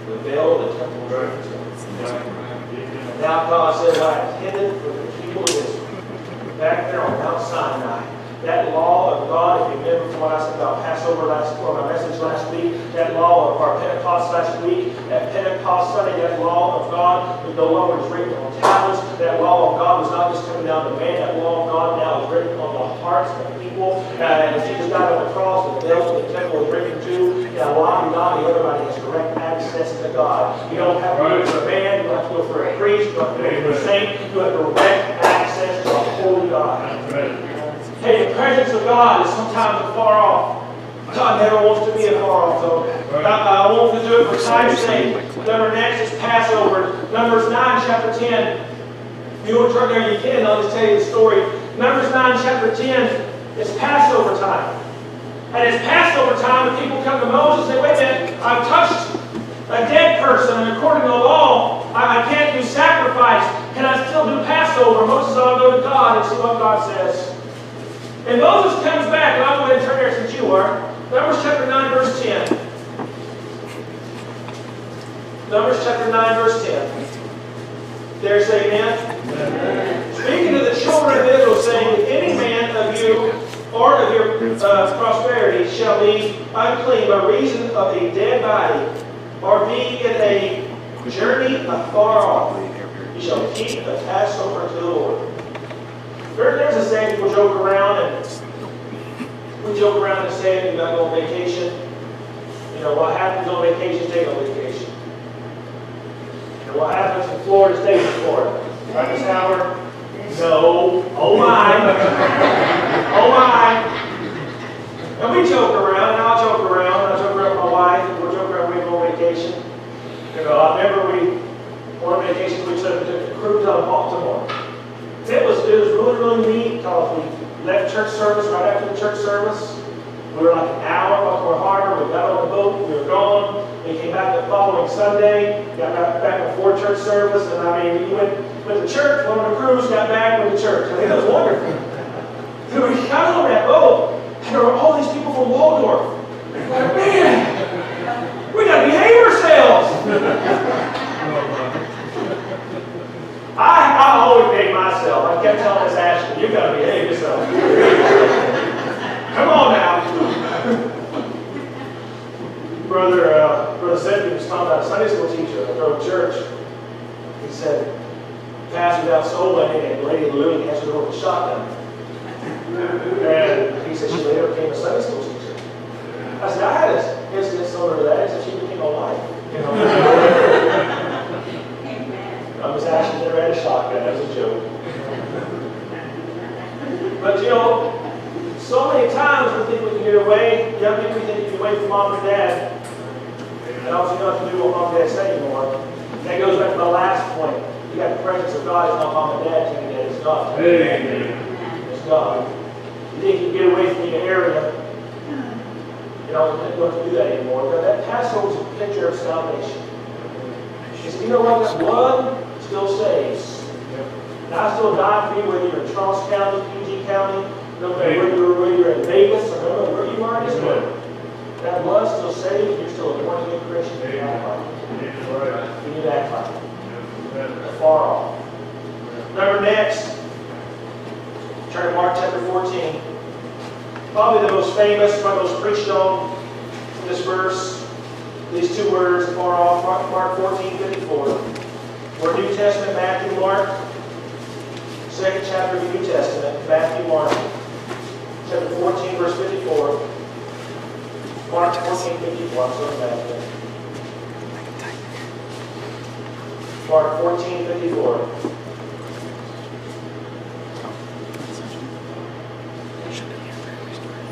The veil of the temple was ripped. Now God said, I intended for the people of Israel back there on Mount Sinai. That law of God, if you remember from what I said about Passover or my message last week, that law of our Pentecost last week, at Pentecost Sunday, that law of God was no longer written on tablets. That law of God was not just coming down to man. That law of God now is written on the heart hearts of the people. And as Jesus died on the cross, the veil of the temple was breaking too. Everybody has direct access to God. You don't have to go for a man, you don't have to go for a priest, you don't have to go for a saint. You have direct access to a holy God. Hey, the presence of God is sometimes afar off. God never wants to be afar off, though. I want to do it for time's sake. Number next is Passover. Numbers 9, chapter 10. If you want to turn there, you can. I'll just tell you the story. Numbers 9, chapter 10, it's Passover time. And it's Passover time, and people come to Moses and say, wait a minute, I've touched a dead person, and according to the law, I can't do sacrifice. Can I still do Passover? Moses said, I'll go to God and see what God says. And Moses comes back, and I'll go ahead and turn there since you are. Numbers chapter 9, verse 10. Numbers chapter 9, verse 10. Dare say amen? Speaking to the children of Israel, saying, if any man of you or of your prosperity shall be unclean by reason of a dead body, or be in a journey afar off, you shall keep the Passover to the Lord. There's a saying people joke around, and we joke around and say, you got to go on vacation. You know, what happens on vacation stays on vacation. And what happens in Florida stays in Florida. Right, Miss Howard? No. Oh my. Oh my. And we joke around, and I'll joke around, and I joke around with my wife, and we'll joke around when we go on vacation. You know, I remember on vacation we took a cruise on Baltimore. It was really, really neat because we left church service right after the church service. We were like an hour off our harbor. We got on the boat. We were gone. We came back the following Sunday. Got back before church service. And I mean, we went to church, went on a cruise, got back, went to church. I mean, it was wonderful. So we got on that boat, and there were all these people from Waldorf. Like, man, we got to behave ourselves. I always behave myself. I kept telling Miss Ashley, you got to behave yourself. Come on now. Brother Zeddy was talking about a Sunday school teacher at the church. He said, pastor without soul winning, and Lady Lily answered the door with a shotgun. And he said she later became a Sunday school teacher. I said, I had an incident similar to that. He said she became a wife. You know. Miss Ashley never had a shotgun. That was a joke. But you know, so many times we think we can get away. Young people think you can get away from mom and dad. And also you don't have to do what mom and dad say anymore. That goes back to my last point. You got the presence of God. It's not mom and dad telling you that. It's God. It's God. You think you can get away from the area. You don't have to do that anymore. But that Passover is a picture of salvation. He said, you know what? That blood still saves. And I still die for you, whether you're in Charles County, PG County, no matter whether you're in Vegas, or no matter where you are in this world. That blood still saves, and you're still a born-again Christian. You need to act like it. You need to act like it. Far off. Remember next, turn to Mark chapter 14. Probably the most famous, one of the most preached on in this verse. These two words, far off, Mark 14:54. We're New Testament, Matthew, Mark. Second chapter of the New Testament, Matthew, Mark. Chapter 14, verse 54. Mark 14:54. I'm sorry, Matthew. Mark 14:54.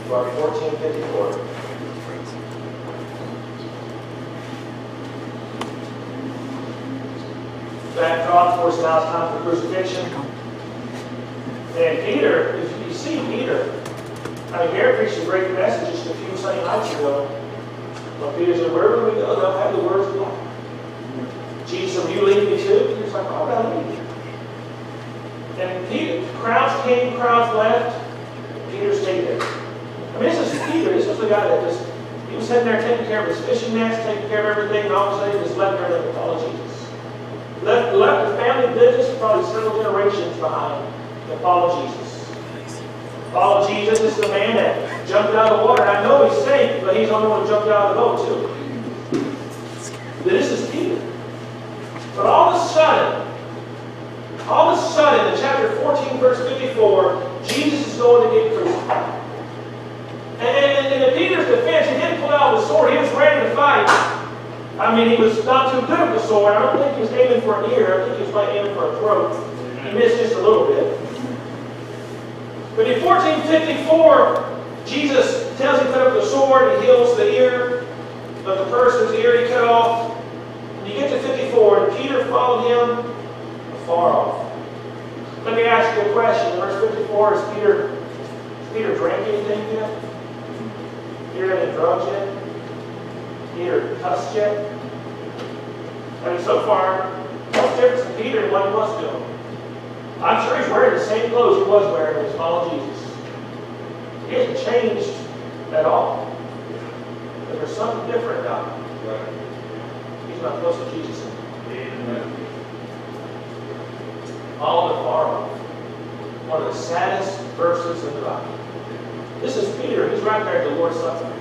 Mark 14:54. Backdrop, of course, now it's time for crucifixion. And Peter, if you see Peter, I mean, Gary preached a great message just a few Sunday nights ago. But Peter said, wherever we go, they'll have the words of life. Jesus said, will you leave me too? Peter's like, oh, I'll leave you. And Peter, crowds came, crowds left. Peter stayed there. I mean, this is Peter. This was the guy that just, he was sitting there taking care of his fishing nets, taking care of everything, and all of a sudden he just left everything to follow Jesus. Left the family business probably several generations behind to follow Jesus. Follow Jesus is the man that jumped out of the water. I know he's safe, but he's the only one who jumped out of the boat too. This is Peter. But all of a sudden, in chapter 14, verse 54, Jesus is going to get crucified. fight. I mean, he was not too good with the sword. I don't think he was aiming for an ear. I think he was probably aiming for a throat. He missed just a little bit. But in 1454, Jesus tells him to put up the sword. He heals the ear of the person's ear he cut off. And you get to 54, and Peter followed him afar off. Let me ask you a question. In verse 54, has Peter drank anything yet? Peter had any drugs yet? Peter cussed yet? I mean, so far, what's the difference in Peter and what he was doing? I'm sure he's wearing the same clothes he was wearing when he was following Jesus. He hasn't changed at all. But there's something different about him. He's not close to Jesus anymore. All the far off. One of the saddest verses in the Bible. This is Peter. He's right there at the Lord's Supper.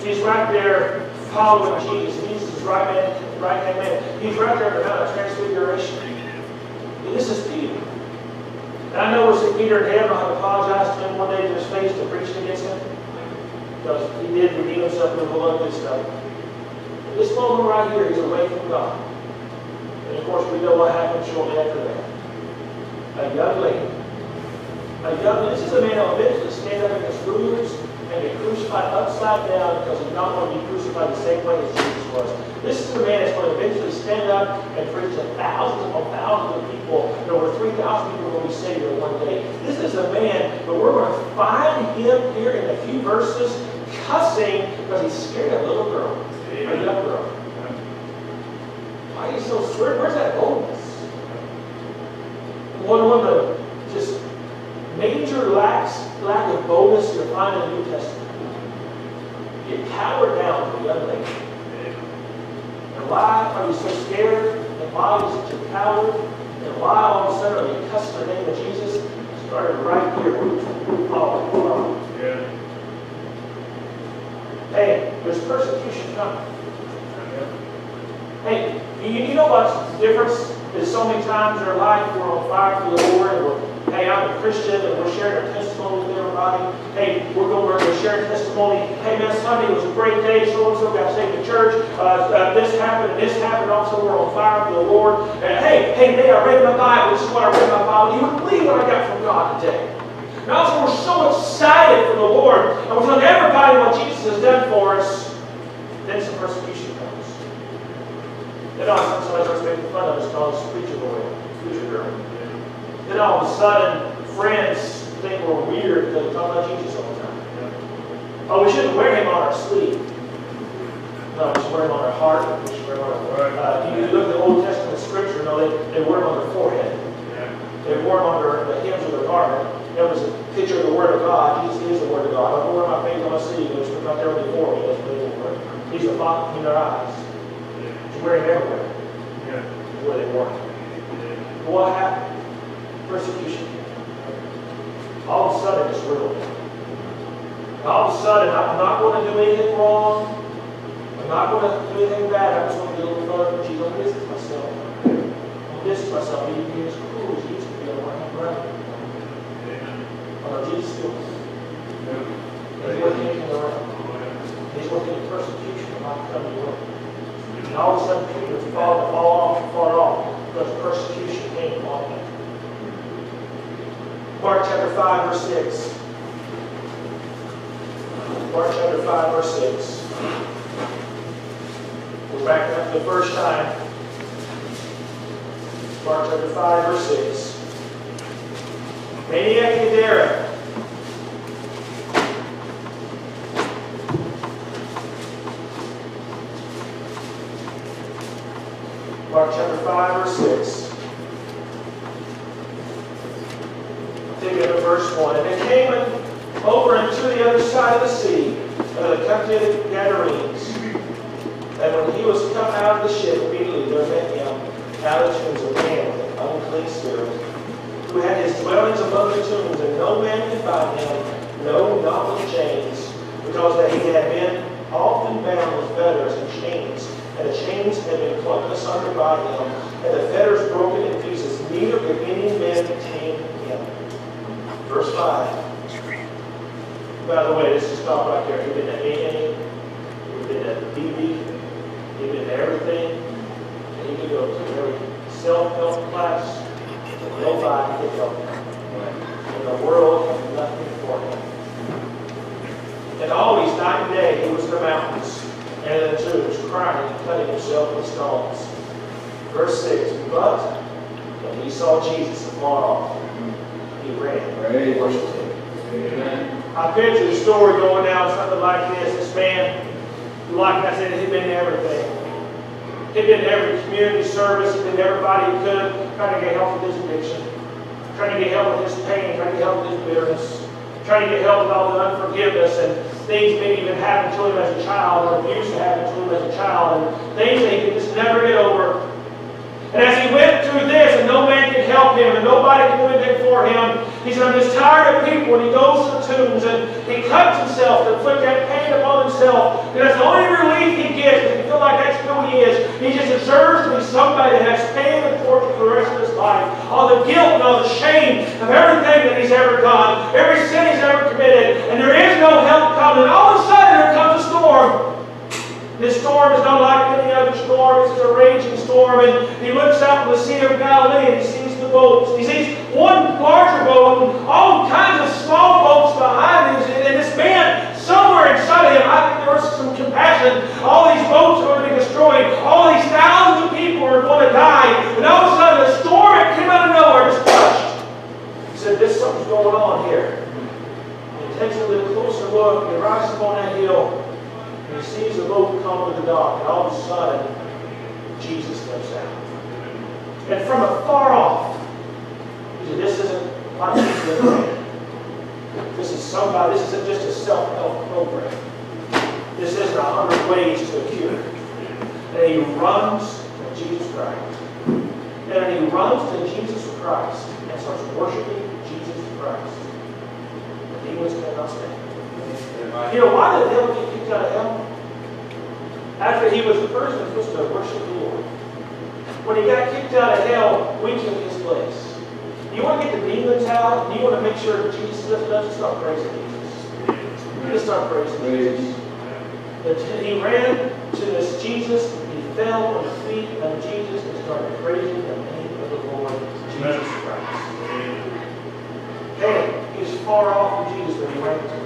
He's right there following Jesus. Jesus is right-hand man. He's right there at the Mount of Transfiguration. And this is Peter. And I know we'll see Peter in heaven. I'll apologize to him one day to his face to preach against him. Because he did redeem himself with a lot of good stuff. But this moment right here, he's away from God. And of course, we know what happened shortly after that. A young lady. This is a man who will eventually stand up against rulers and be crucified upside down because he's not going to be crucified the same way as Jesus was. This is a man that's going to eventually stand up and preach to thousands upon thousands of people. And over 3,000 people will be saved in one day. This is a man, but we're going to find him here in a few verses cussing because he's scared of a little girl, a young girl. Why are you so scared? Where's that boldness? One of the just major lack of boldness you'll find in the New Testament. You cower down to a young lady. And why are you so scared? And why are you such a coward? And why all of a sudden are you cussing the name of Jesus? It started right here where you following from. Hey, there's persecution coming. Hey, you know what's the difference? Is so many times in our life we're on fire for the Lord and hey, I'm a Christian and we're sharing our testimony with everybody. Hey, we're sharing testimony. Hey man, Sunday was a great day. So-and-so got saved in church. This happened and this happened. Also, we're on fire for the Lord. And hey, today I read my Bible. This is what I read in my Bible. You wouldn't believe what I got from God today. And also, we're so excited for the Lord. And we're telling everybody what Jesus has done for us. Then some persecution comes. Then all of a sudden somebody starts making fun of us, calling us preacher boy, preacher girl. Then all of a sudden, friends think we're weird because we talk about Jesus all the time. Oh, we shouldn't wear him on our sleeve. No, we should wear him on our heart. We should wear him on our you look at the Old Testament scripture, no, they wear him on their forehead. They wore him on the hems of their garment. That was a picture of the Word of God. Jesus is the Word of God. I don't wear my face on my sleeve, but it's right there before me. That's what they wore. He's the font in their eyes. You wear him everywhere. That's where they wore him. But what happened? Persecution. All of a sudden, it's real. All of a sudden, I'm not going to do anything wrong. I'm not going to do anything bad. I'm just going to be a little fun. Geez, I'm distance myself. I'm distance myself. He is cool as he used to be. I don't want to hang around. Oh, no, Jesus still. He's working anything around. He's working in persecution. I'm not coming to work. And all of a sudden, Peter fall off because persecution came upon him. Mark chapter 5, verse 6. Mark chapter 5, verse 6. We're back up the first time. Mark chapter 5, verse 6. Maniac Gadara. Mark chapter 5, verse 6. Take it to verse 1. And they came over into the other side of the sea, into the country of the Gadarenes. And when he was come out of the ship, immediately there met him out of the tombs a man with an unclean spirit, who had his dwellings among the tombs, and no man could bind him, no, not with chains, because that he had been often bound with fetters and chains, and the chains had been plucked asunder by him, and the fetters broken in pieces, neither could any man tame him. Verse 5. By the way, this is stop right there. He didn't TV. He'd been to everything. And he could go to every self-help class. Nobody could help him. And the world had nothing for him. And always, night and day, he was in the mountains and in the tombs, crying and cutting himself with stones. Verse 6, but when he saw Jesus afar off, he ran and worshiped him. Amen. I picture the story going down something like this. This man, like I said, he'd been to everything. He'd been to every community service. He'd been to everybody he could, trying to get help with his addiction, trying to get help with his pain, trying to get help with his bitterness, trying to get help with all the unforgiveness and things maybe even happened to him as a child, or abuse that happened to him as a child, and things that he could just never get over. And as he went through this, and no man could help him, and nobody could do anything for him, he said, I'm just tired of people. And he goes to the tombs, and he cuts himself to inflict that pain upon himself. And that's the only relief he gets, because he feels like that's who he is. He just deserves to be somebody that has pain and torture for the rest of his life. All the guilt and all the shame of everything that he's ever done, every sin he's ever committed, and there is no help coming. And all of a sudden, there comes a storm. This storm is not like any other storm. It's a raging storm. And he looks out on the Sea of Galilee and he sees the boats. He sees one larger boat and all kinds of small boats behind him. And this man, somewhere inside of him, I think there was some compassion. All these boats are going to be destroyed. All these thousands of people are going to die. And all of a sudden, the storm that came out of nowhere just crushed. He said, there's something going on here. And he takes a little closer look and he rises up on that hill. And he sees the boat come to the dock, and all of a sudden, Jesus steps out. And from afar off, he said, this isn't like this man. This is somebody, this isn't just a self-help program. This isn't 100 ways to a cure. And he runs to Jesus Christ. And he runs to Jesus Christ and starts worshiping Jesus Christ. The demons cannot stand. You know, why did the devil get kicked out of hell? After he was the person who was supposed to worship the Lord. When he got kicked out of hell, we took his place. You want to get the demons out, and you want to make sure that Jesus doesn't start praising Jesus. You just start praising Jesus. He ran to this Jesus, he fell on the feet of Jesus and started praising the name of the Lord Jesus Christ. Hey, he's far off from Jesus when he ran to him.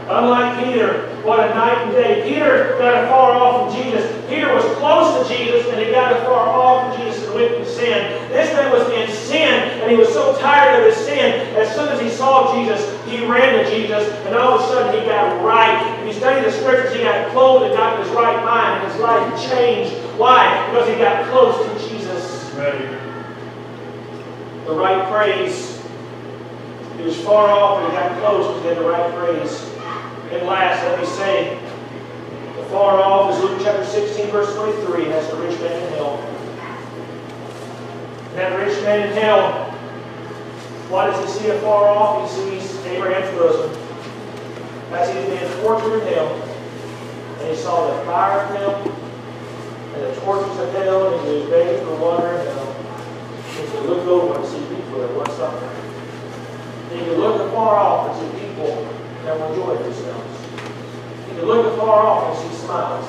Unlike Peter, what a night and day. Peter got far off from Jesus. Peter was close to Jesus, and he got far off from Jesus and went into sin. This man was in sin, and he was so tired of his sin. As soon as he saw Jesus, he ran to Jesus, and all of a sudden he got right. If you study the scriptures, he got clothed and got in his right mind, and his life changed. Why? Because he got close to Jesus. The right praise. He was far off, and he got close because he had the right praise. And last, let me say, the far off is Luke chapter 16, verse 23. That's the rich man in hell. And that rich man in hell, what does he see afar off? He sees Abraham's bosom. As he's being tortured in hell. And he saw the fire of hell and the tortures of hell, and he was begging for water in hell. And he could look over and see people that were suffering. And he could look afar off and see people that will enjoy themselves. You can look afar off and see smiles.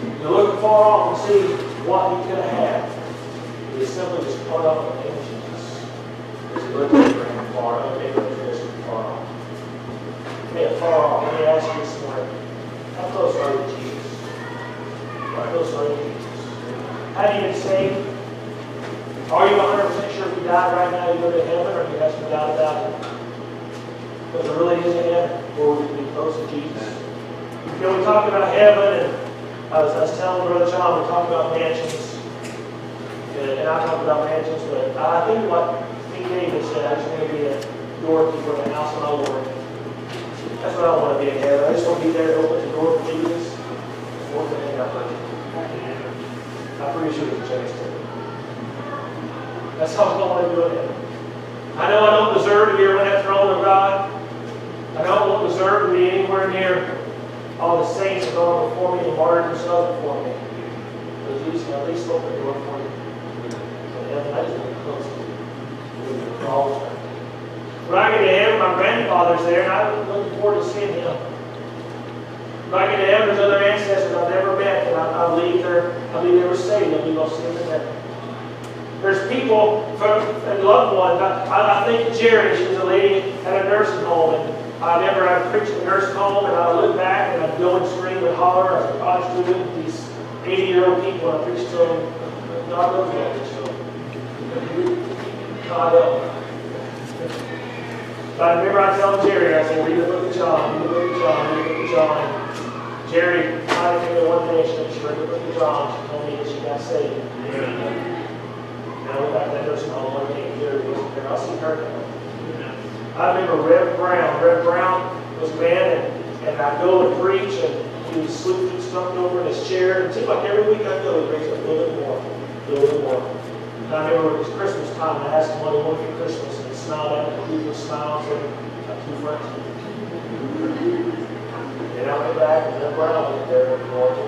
You can look afar off and see what he could have had. He is simply just caught up in the name of Jesus. As he looked at Abraham far off, far off. Hey, far off, let me ask you this morning. How close are you to Jesus? How close are you to Jesus? Have you been saved? Are you 100% sure if you died right now you go to heaven, or do you have some doubt about it? Because there really is a heaven where we can be close to Jesus. You know, we talk about heaven, and I was telling Brother John, we talk about mansions. And I talk about mansions, but I think what King David said, I just want to be a doorkeeper in the house of my Lord. That's what I want to be in heaven. I just want to be there to open the door for Jesus. More than anything, I'm pretty sure there's a chance to. That's how I want to do it in heaven. I know I don't deserve to be around that throne of God. I don't deserve to be anywhere near all the saints that have gone before me and martyred themselves before me. But Jesus can at least open the door for you. And I just want to be close to you. All the time. When I get to heaven, my grandfather's there, and I'm looking forward to seeing him. When I get to heaven, there's other ancestors I've never met, and I believe they were saved. I believe I'll see them in heaven. There's people and loved ones. I think of Jerry. She was a lady at a nursing home, and I remember I preached at the nursing home, and I would look back and I'd go and scream and holler. I was a college student, these 80-year-old people, and I preached to them. God loves you. God help me. But I remember I telling Jerry, I said, read the book of John, read the book of John, read the book of John. Jerry, I came in one day, she read the book of John. She told me that she got saved. And I went back to that nursing home one day, and Jerry wasn't there. I'll see her now. I remember Rev Brown. Rev Brown was a man, and I'd go and preach, and he was sleeping, slumped over in his chair. And it seemed like every week I'd go, he'd raise up a little bit more, a little bit more. And I remember it was Christmas time, and I asked him what he wanted for Christmas, and he smiled at me, and he was smiling, and said, "Got 2 front teeth." And I went back, and Rev Brown went there, and Lord, you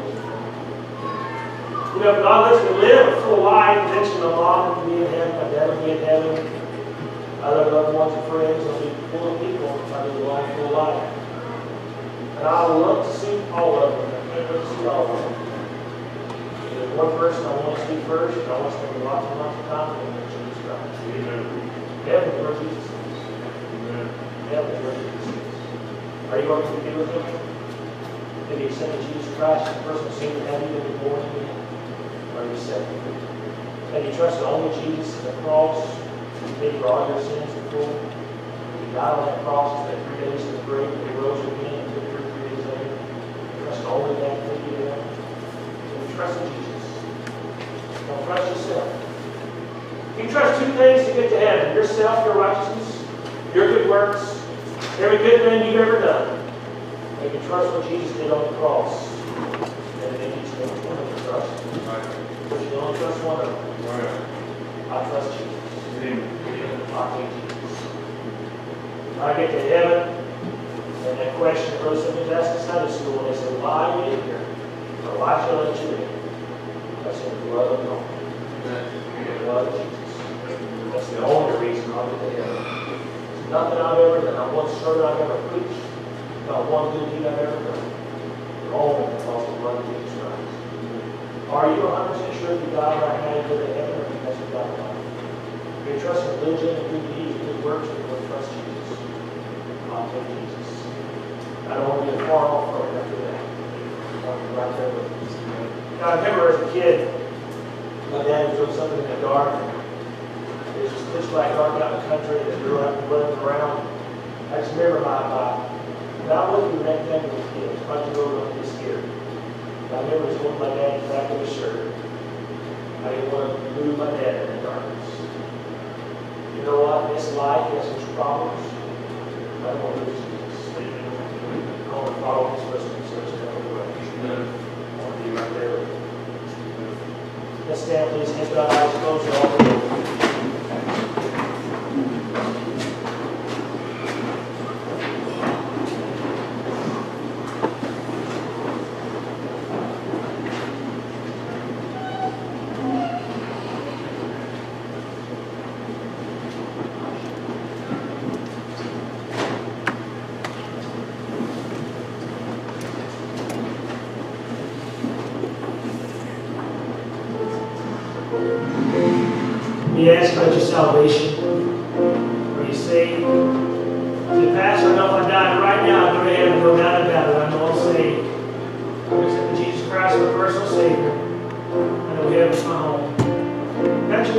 know, God lets me live a full life. Eventually, my mom would be in heaven, my dad would be in heaven. Other loved ones and friends, I'll be full of people. I live a long, full life. And I would love to see all of them. I can't wait to see all of them. There's one person I want to see first, and I want to spend lots and lots of time with him, Jesus Christ. Heaven is where Jesus is. Heaven is where Jesus is. Are you going to be with him? Have you accepted Jesus Christ as the person who seemed to have you been born again? Are you saved? Have you trusted only Jesus at the cross? He paid for all your sins in full. He died on that cross and spent 3 days in the grave, and he rose again and took 3 days later. You trust only that to get in. So you trust in Jesus. Don't trust yourself. You trust 2 things to get to heaven: yourself, your righteousness, your good works, every good thing you've ever done. You can trust what Jesus did on the cross. And then each one of you trust. But you only trust one of them. I trust Jesus. I take Jesus. When I get to heaven, and that question that Brother Simmons asked in Sunday school, and they said, "Why are you in here? Or why should I let you in?" I said, "The blood of God." The blood of Jesus. That's the only reason I'll get to heaven. It's nothing I've ever done. Not one sermon I've ever preached. Not one good deed I've ever done. Only because of the blood of Jesus Christ. Are you 100% sure if you die right now, you go to heaven, or if you mess with God? If you trust in religion and good deeds and good works, you're going to trust Jesus. I'll take Jesus. I don't want to be far off from it after that. I want to be right there with Jesus. Now, I remember as a kid, my dad was doing something in the dark. It was just pitch black dark out in the country, and we were running around. I just remember and I wasn't even that young as a kid. I was going to be scared. I remember just holding my dad's back of his shirt. I didn't want to lose my dad in the darkness. You know what? This life has its problems. I don't want to lose Jesus. I want to follow his footsteps so it's never way. I want to be right there with him. Let's stand, please. Hands down, eyes closed, and all the way. He asked about your salvation. Are you saved? The pastor, I know if I died right now, I'd go to heaven, no doubt about it. I know I'm saved. I'm accepting Jesus Christ as my personal Savior. I know heaven's my home. That's